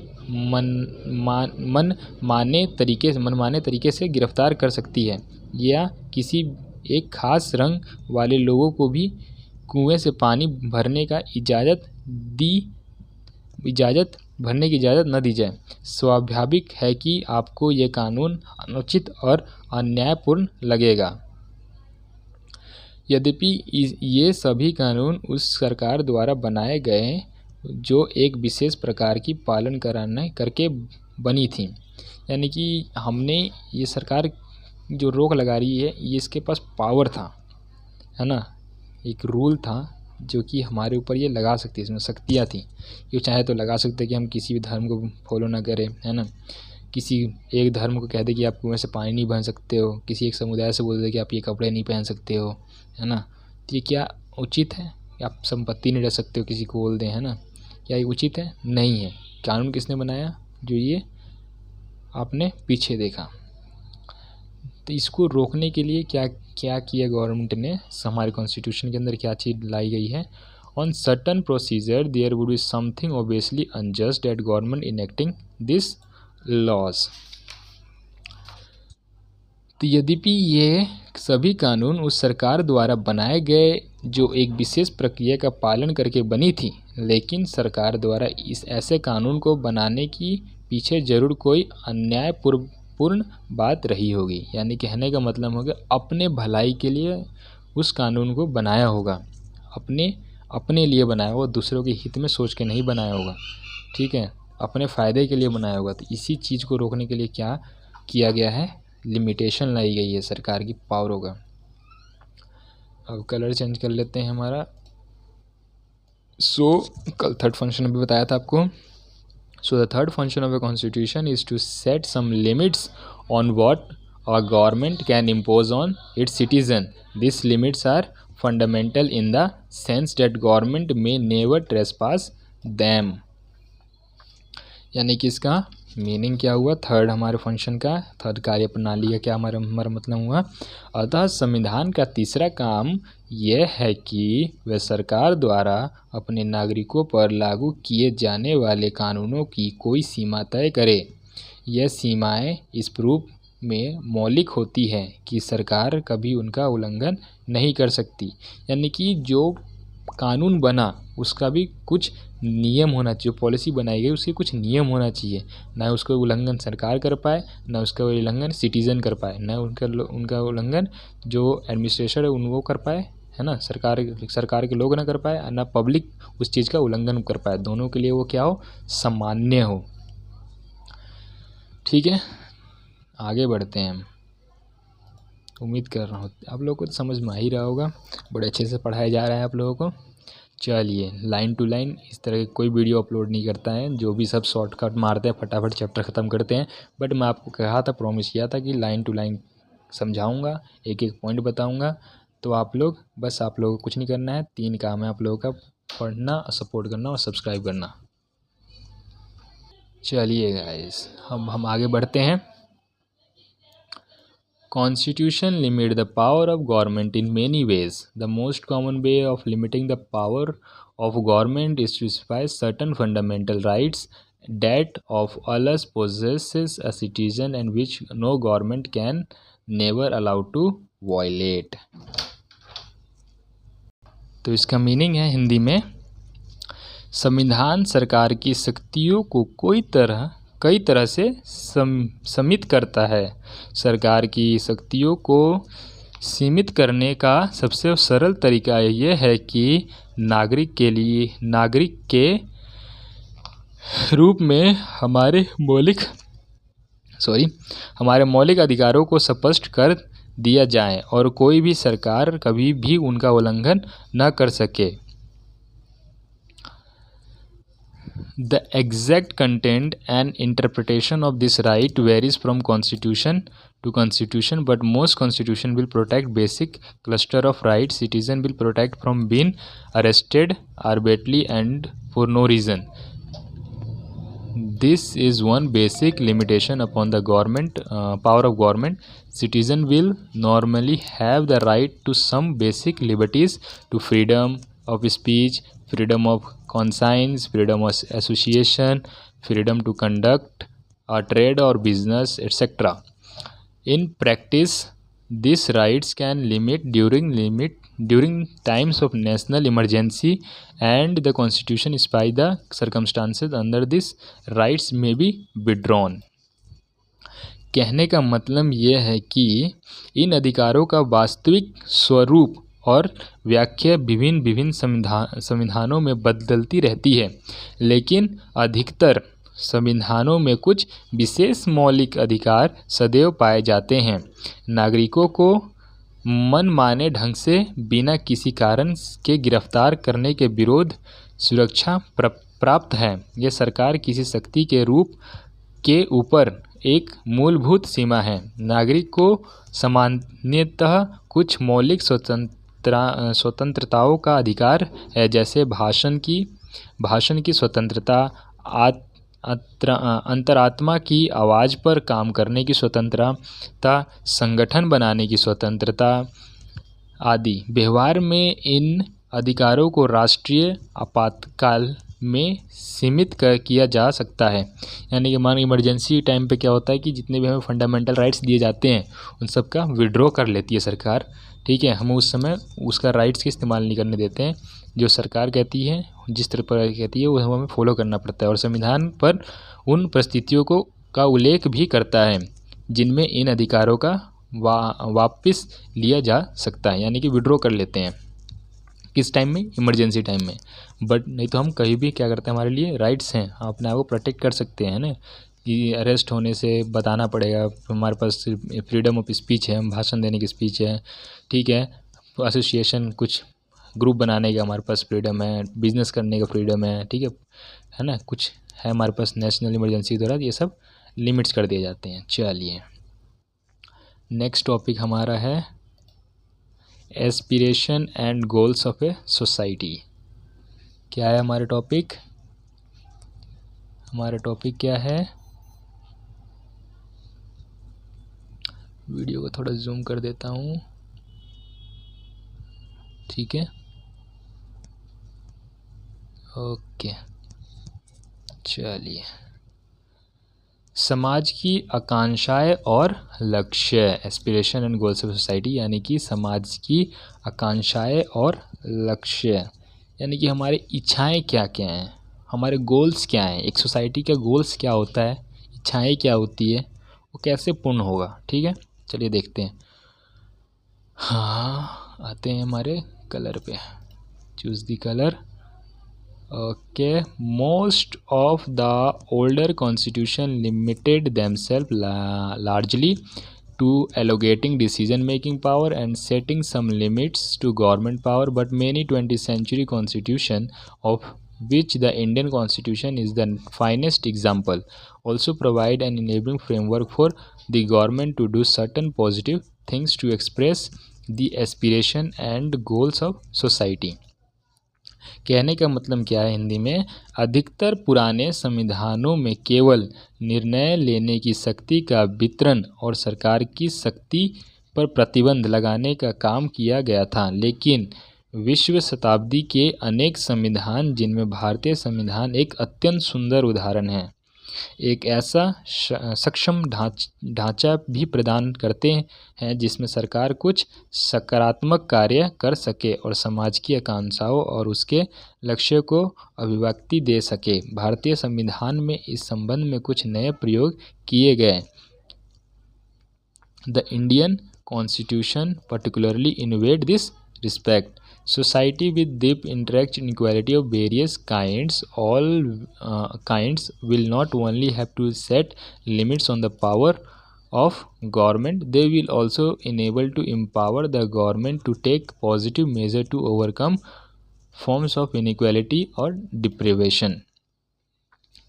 मनमाने तरीके से गिरफ्तार कर सकती है, या किसी एक खास रंग वाले लोगों को भी कुएं से पानी भरने की इजाज़त न दी जाए। स्वाभाविक है कि आपको ये कानून अनुचित और अन्यायपूर्ण लगेगा। यद्यपि ये सभी कानून उस सरकार द्वारा बनाए गए जो एक विशेष प्रकार की पालन करके बनी थी। यानी कि हमने ये सरकार जो रोक लगा रही है, ये इसके पास पावर था, है ना, एक रूल था जो कि हमारे ऊपर ये लगा सकती है, इसमें शक्तियाँ थी। ये चाहे तो लगा सकते कि हम किसी भी धर्म को फॉलो ना करें, है ना, किसी एक धर्म को कह दे कि आप कुएं से पानी नहीं भर सकते हो, किसी एक समुदाय से बोल दे कि आप ये कपड़े नहीं पहन सकते हो, है ना, तो ये क्या उचित है? आप संपत्ति नहीं रख सकते हो किसी को बोल दें, है ना, क्या ये उचित है? नहीं है। कानून किसने बनाया? जो ये आपने पीछे देखा। तो इसको रोकने के लिए क्या क्या किया गवर्नमेंट ने, हमारे कॉन्स्टिट्यूशन के अंदर क्या चीज़ लाई गई है? On certain procedure there would be something obviously unjust at government enacting this laws. तो यद्यपि ये सभी कानून उस सरकार द्वारा बनाए गए जो एक विशेष प्रक्रिया का पालन करके बनी थी, लेकिन सरकार द्वारा इस ऐसे कानून को बनाने की पीछे जरूर कोई अन्यायपूर्ण बात रही होगी। यानी कहने का मतलब होगा अपने भलाई के लिए उस कानून को बनाया होगा, अपने लिए बनाया होगा, दूसरों के हित में सोच के नहीं बनाया होगा, ठीक है, अपने फ़ायदे के लिए बनाया होगा। तो इसी चीज़ को रोकने के लिए क्या किया गया है? लिमिटेशन लाई गई है सरकार की पावरों का। अब कलर चेंज कर लेते हैं हमारा। कल थर्ड फंक्शन अभी बताया था आपको। So the third function of a constitution is to set some limits on what a government can impose on its citizen. These limits are fundamental in the sense that government may never trespass them. यानी कि इसका meaning क्या हुआ? Third हमारे function का, third कार्य प्रणाली का क्या हमारा मतलब हुआ? अतः संविधान का तीसरा काम यह है कि वह सरकार द्वारा अपने नागरिकों पर लागू किए जाने वाले कानूनों की कोई सीमा तय करे। यह सीमाएं इस रूप में मौलिक होती है कि सरकार कभी उनका उल्लंघन नहीं कर सकती। यानी कि जो कानून बना उसका भी कुछ नियम होना चाहिए, जो पॉलिसी बनाई गई उसके कुछ नियम होना चाहिए, ना उसका उल्लंघन सरकार कर पाए, ना उसका उल्लंघन सिटीज़न कर पाए, ना उनका उल्लंघन जो एडमिनिस्ट्रेशन है उन वो कर पाए, है ना, सरकार के लोग ना कर पाए, ना पब्लिक उस चीज़ का उल्लंघन कर पाए। दोनों के लिए वो क्या हो? सामान्य हो। ठीक है, आगे बढ़ते हैं हम। उम्मीद कर रहा हूँ आप लोगों को तो समझ में आ ही रहा होगा, बड़े अच्छे से पढ़ाया जा रहा है आप लोगों को। चलिए, लाइन टू लाइन इस तरह की कोई वीडियो अपलोड नहीं करता है, जो भी सब शॉर्टकट मारते हैं, फटाफट चैप्टर ख़त्म करते हैं। बट मैं आपको कहा था, प्रॉमिस किया था कि लाइन टू लाइन समझाऊंगा, एक एक पॉइंट बताऊंगा। तो आप लोग बस, आप लोगों को कुछ नहीं करना है, 3 काम है आप लोगों का: पढ़ना, सपोर्ट करना और सब्सक्राइब करना। चलिए गाइस, हम आगे बढ़ते हैं। Constitution limit the power of government in many ways. The most common way of limiting the power of government is to specify certain fundamental rights that of others possesses a citizen and which no government can never allow to violate. तो इसका meaning है हिंदी में, संविधान सरकार की शक्तियों को कई तरह से सीमित करता है। सरकार की शक्तियों को सीमित करने का सबसे सरल तरीका यह है कि नागरिक के रूप में हमारे मौलिक अधिकारों को स्पष्ट कर दिया जाए और कोई भी सरकार कभी भी उनका उल्लंघन न कर सके। The exact content and interpretation of this right varies from constitution to constitution, but most constitution will protect basic cluster of rights. Citizen will protect from being arrested arbitrarily and for no reason. This is one basic limitation upon the government power of government. Citizen will normally have the right to some basic liberties, to freedom of speech, freedom of conscience, freedom of association, freedom to conduct a trade or business, etc. In practice, these rights can limit during times of national emergency, and the constitution specify the circumstances under this rights may be withdrawn. कहने का मतलब ये है कि इन अधिकारों का वास्तविक स्वरूप और व्याख्या विभिन्न संविधानों में बदलती रहती है, लेकिन अधिकतर संविधानों में कुछ विशेष मौलिक अधिकार सदैव पाए जाते हैं। नागरिकों को मनमाने ढंग से बिना किसी कारण के गिरफ्तार करने के विरोध सुरक्षा प्राप्त है। यह सरकार किसी शक्ति के रूप के ऊपर एक मूलभूत सीमा है। नागरिक को सामान्यतः कुछ मौलिक स्वतंत्रताओं का अधिकार है, जैसे भाषण की स्वतंत्रता, अंतरात्मा की आवाज़ पर काम करने की स्वतंत्रता, संगठन बनाने की स्वतंत्रता आदि। व्यवहार में इन अधिकारों को राष्ट्रीय आपातकाल में सीमित किया जा सकता है। यानी कि मान इमरजेंसी टाइम पे क्या होता है कि जितने भी हमें फंडामेंटल राइट्स दिए जाते हैं उन सब का विड्रॉ कर लेती है सरकार, ठीक है। हम उस समय उसका राइट्स का इस्तेमाल नहीं करने देते हैं। जो सरकार कहती है, जिस तरह पर कहती है, वो हमें फॉलो करना पड़ता है। और संविधान पर उन परिस्थितियों का उल्लेख भी करता है जिनमें इन अधिकारों का वापस लिया जा सकता है, यानी कि विड्रॉ कर लेते हैं। किस टाइम में? इमरजेंसी टाइम में। बट नहीं तो हम कहीं भी क्या करते हैं, हमारे लिए राइट्स हैं, हम अपने आप को प्रोटेक्ट कर सकते हैं ना, कि अरेस्ट होने से बताना पड़ेगा। हमारे पास फ्रीडम ऑफ स्पीच है, हम भाषण देने की स्पीच है, ठीक है। एसोसिएशन कुछ ग्रुप बनाने का हमारे पास फ्रीडम है, बिजनेस करने का फ्रीडम है, ठीक है ना। कुछ है हमारे पास नेशनल इमरजेंसी के दौरान, ये सब लिमिट्स कर दिए जाते हैं। चलिए नेक्स्ट टॉपिक हमारा है aspiration and goals of a society. क्या है हमारा टॉपिक? हमारा टॉपिक क्या है? वीडियो को थोड़ा जूम कर देता हूँ, ठीक है, ओके। चलिए, समाज की आकांक्षाएं और लक्ष्य, aspiration and goals of society, यानी कि समाज की आकांक्षाएं और लक्ष्य, यानी कि हमारी इच्छाएं क्या क्या हैं, हमारे गोल्स क्या हैं। एक सोसाइटी का गोल्स क्या होता है, इच्छाएं क्या होती है, वो कैसे पूर्ण होगा, ठीक है। चलिए देखते हैं। हाँ, आते हैं हमारे कलर पे, choose the colour. Okay, most of the older constitution limited themselves largely to allocating decision-making power and setting some limits to government power, but many 20th century constitution, of which the Indian Constitution is the finest example, also provide an enabling framework for the government to do certain positive things to express the aspiration and goals of society. कहने का मतलब क्या है हिंदी में? अधिकतर पुराने संविधानों में केवल निर्णय लेने की शक्ति का वितरण और सरकार की शक्ति पर प्रतिबंध लगाने का काम किया गया था, लेकिन विश्व शताब्दी के अनेक संविधान, जिनमें भारतीय संविधान एक अत्यंत सुंदर उदाहरण है, एक ऐसा सक्षम ढांचा भी प्रदान करते हैं जिसमें सरकार कुछ सकारात्मक कार्य कर सके और समाज की आकांक्षाओं और उसके लक्ष्य को अभिव्यक्ति दे सके। भारतीय संविधान में इस संबंध में कुछ नए प्रयोग किए गए। The Indian constitution particularly innovate this respect. Society with deep interaction inequality of various kinds, all kinds, will not only have to set limits on the power of government, they will also enable to empower the government to take positive measures to overcome forms of inequality or deprivation.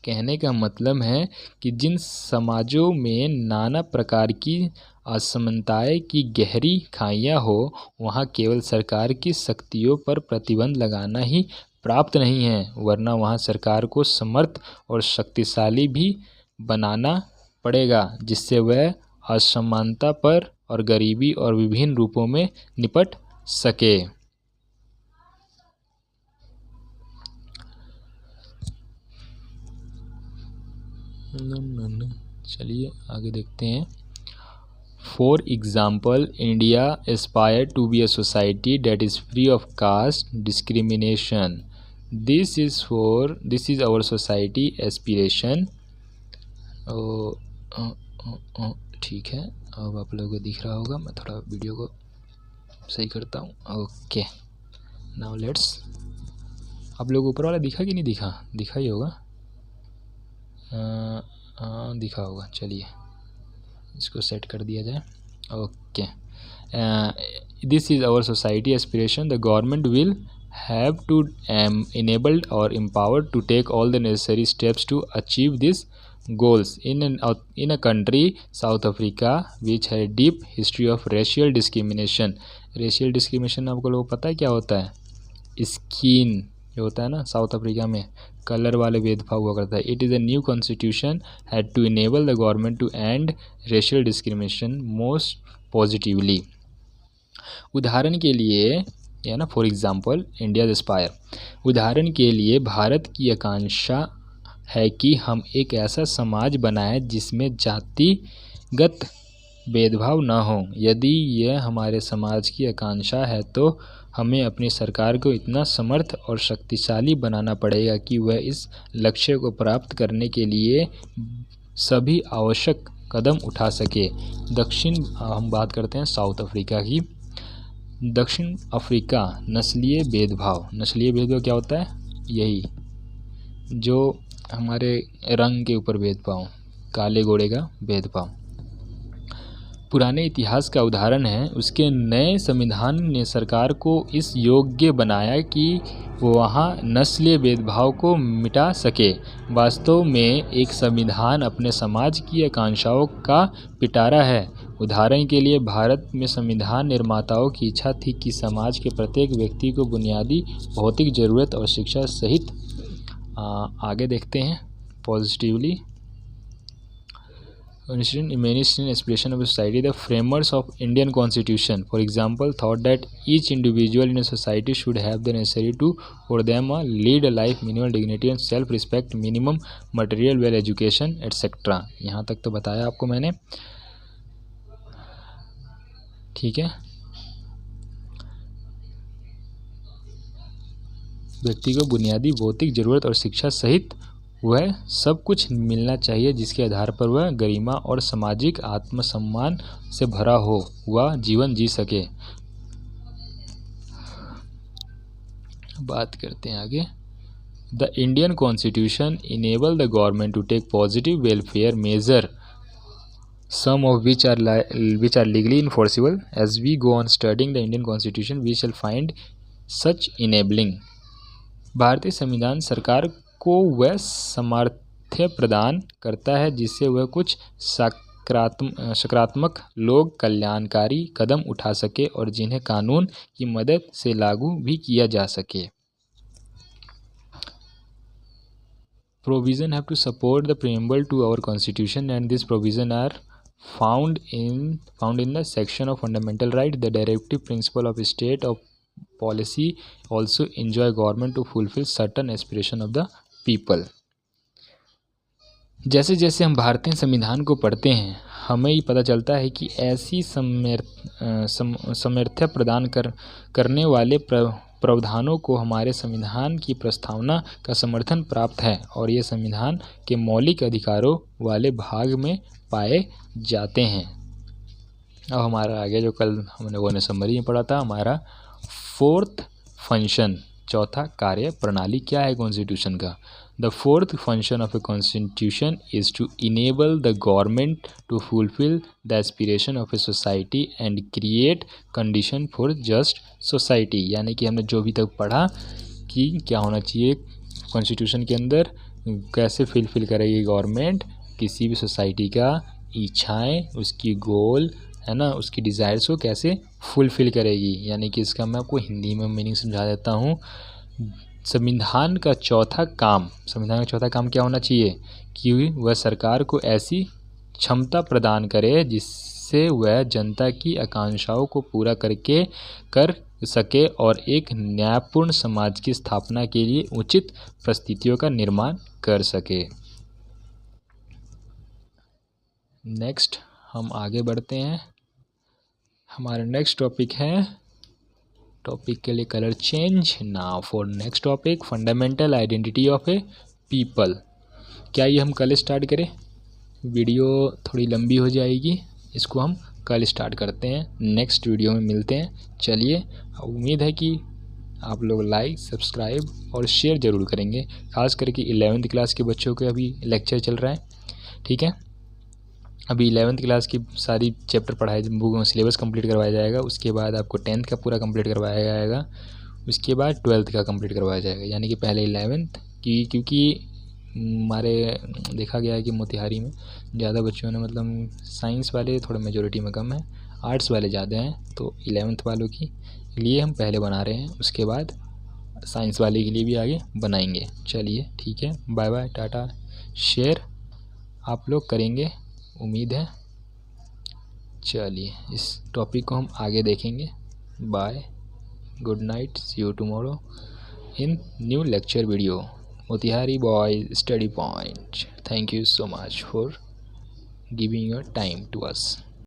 कहने का मतलब है कि जिन समाजों में नाना प्रकार की असमानताएं की गहरी खाइयां हो, वहां केवल सरकार की शक्तियों पर प्रतिबंध लगाना ही प्राप्त नहीं है, वरना वहां सरकार को समर्थ और शक्तिशाली भी बनाना पड़ेगा, जिससे वह असमानता पर और गरीबी और विभिन्न रूपों में निपट सके। चलिए आगे देखते हैं। For example, India aspire to be a society that is free of caste discrimination. This is our society aspiration. ठीक है, अब आप लोगों को दिख रहा होगा, मैं थोड़ा वीडियो को सही करता हूँ। Okay, now let's. आप लोगों को ऊपर वाला दिखा कि नहीं दिखा? दिखा ही होगा, दिखा होगा। चलिए इसको सेट कर दिया जाए। Okay, this is our society aspiration. The government will have to enabled or empowered to take all the necessary steps to achieve these goals. In a country, South Africa, which has a deep history of racial discrimination. Racial discrimination आपको लोगों को पता है क्या होता है? Skin जो होता है ना, साउथ अफ्रीका में कलर वाले भेदभाव हुआ करता है। It is a new constitution had to enable the government to end racial discrimination most positively. उदाहरण के लिए या ना, फॉर एग्जांपल इंडिया एस्पायर, उदाहरण के लिए भारत की आकांक्षा है कि हम एक ऐसा समाज बनाएं जिसमें जातिगत भेदभाव न हो। यदि यह हमारे समाज की आकांक्षा है तो हमें अपनी सरकार को इतना समर्थ और शक्तिशाली बनाना पड़ेगा कि वह इस लक्ष्य को प्राप्त करने के लिए सभी आवश्यक कदम उठा सके। हम बात करते हैं साउथ अफ्रीका की। दक्षिण अफ्रीका नस्लीय भेदभाव क्या होता है? यही जो हमारे रंग के ऊपर भेदभाव, काले गोरे का भेदभाव पुराने इतिहास का उदाहरण है। उसके नए संविधान ने सरकार को इस योग्य बनाया कि वहाँ नस्लीय भेदभाव को मिटा सके। वास्तव में एक संविधान अपने समाज की आकांक्षाओं का पिटारा है। उदाहरण के लिए भारत में संविधान निर्माताओं की इच्छा थी कि समाज के प्रत्येक व्यक्ति को बुनियादी भौतिक ज़रूरत और शिक्षा सहित आगे देखते हैं positively. Humanitarian aspiration of a society. The framers of Indian Constitution, for example, thought that each individual in a society should have the necessary to for them lead a life, minimal dignity and self-respect, minimum material well education, etc. यहाँ तक तो बताया आपको मैंने, ठीक है। व्यक्ति को बुनियादी भौतिक जरूरत और शिक्षा सहित वह सब कुछ मिलना चाहिए जिसके आधार पर वह गरिमा और सामाजिक आत्मसम्मान से भरा हुआ जीवन जी सके। बात करते हैं आगे। The Indian constitution enable the government to take positive welfare measure, some of which are legally enforceable. As we go on studying the Indian Constitution, we shall find such enabling. भारतीय संविधान सरकार को वह सामर्थ्य प्रदान करता है जिससे वह कुछ सकारात्मक लोक कल्याणकारी कदम उठा सके और जिन्हें कानून की मदद से लागू भी किया जा सके। Provision have to support the preamble to our constitution and this provision are found in the section of fundamental right. The directive principle of state of policy also enjoy government to fulfill certain aspiration of the people. जैसे जैसे हम भारतीय संविधान को पढ़ते हैं हमें ये पता चलता है कि ऐसी सामर्थ्य प्रदान करने वाले प्रावधानों को हमारे संविधान की प्रस्तावना का समर्थन प्राप्त है और ये संविधान के मौलिक अधिकारों वाले भाग में पाए जाते हैं। अब हमारा आगे जो कल हमने समरी में पढ़ा था, हमारा फोर्थ फंक्शन, चौथा कार्य प्रणाली क्या है कॉन्स्टिट्यूशन का। The fourth function of a constitution is to enable the government to fulfil the aspiration of a society and create condition for just society. यानी कि हमने जो भी तक पढ़ा कि क्या होना चाहिए कॉन्स्टिट्यूशन के अंदर, कैसे फुलफिल करेगी गवर्नमेंट किसी भी सोसाइटी का इच्छाएं, उसकी गोल है ना, उसकी डिज़ायर्स को कैसे फुलफिल करेगी। यानी कि इसका मैं आपको हिंदी में मीनिंग समझा देता हूँ। संविधान का चौथा काम क्या होना चाहिए कि वह सरकार को ऐसी क्षमता प्रदान करे जिससे वह जनता की आकांक्षाओं को पूरा कर सके और एक न्यायपूर्ण समाज की स्थापना के लिए उचित परिस्थितियों का निर्माण कर सके। नेक्स्ट हम आगे बढ़ते हैं। हमारा नेक्स्ट टॉपिक है, टॉपिक के लिए colour change now for next topic, fundamental identity of A people. क्या ये हम कल स्टार्ट करें? वीडियो थोड़ी लंबी हो जाएगी, इसको हम कल स्टार्ट करते हैं, नेक्स्ट वीडियो में मिलते हैं। चलिए, उम्मीद है कि आप लोग लाइक, सब्सक्राइब और शेयर ज़रूर करेंगे। खास करके 11th क्लास के बच्चों के अभी लेक्चर चल रहा है, ठीक है। अभी 11th क्लास की सारी चैप्टर पढ़ाए, बुक सिलेबस कंप्लीट करवाया जाएगा। उसके बाद आपको 10th का पूरा कंप्लीट करवाया जाएगा। उसके बाद 12th का कंप्लीट करवाया जाएगा। यानी कि पहले 11th की, क्योंकि हमारे देखा गया है कि मोतिहारी में ज़्यादा बच्चों ने मतलब साइंस वाले थोड़ा मेजोरिटी में कम है, आर्ट्स वाले ज़्यादा हैं, तो 11th वालों की लिए हम पहले बना रहे हैं। उसके बाद साइंस वाले के लिए भी आगे बनाएंगे। चलिए ठीक है, बाय बाय, टाटा। शेयर आप लोग करेंगे, उम्मीद है। चलिए, इस टॉपिक को हम आगे देखेंगे। Bye, good night, see you tomorrow in new lecture video, Motihari Boys Study Point. Thank you so much for giving your time to us.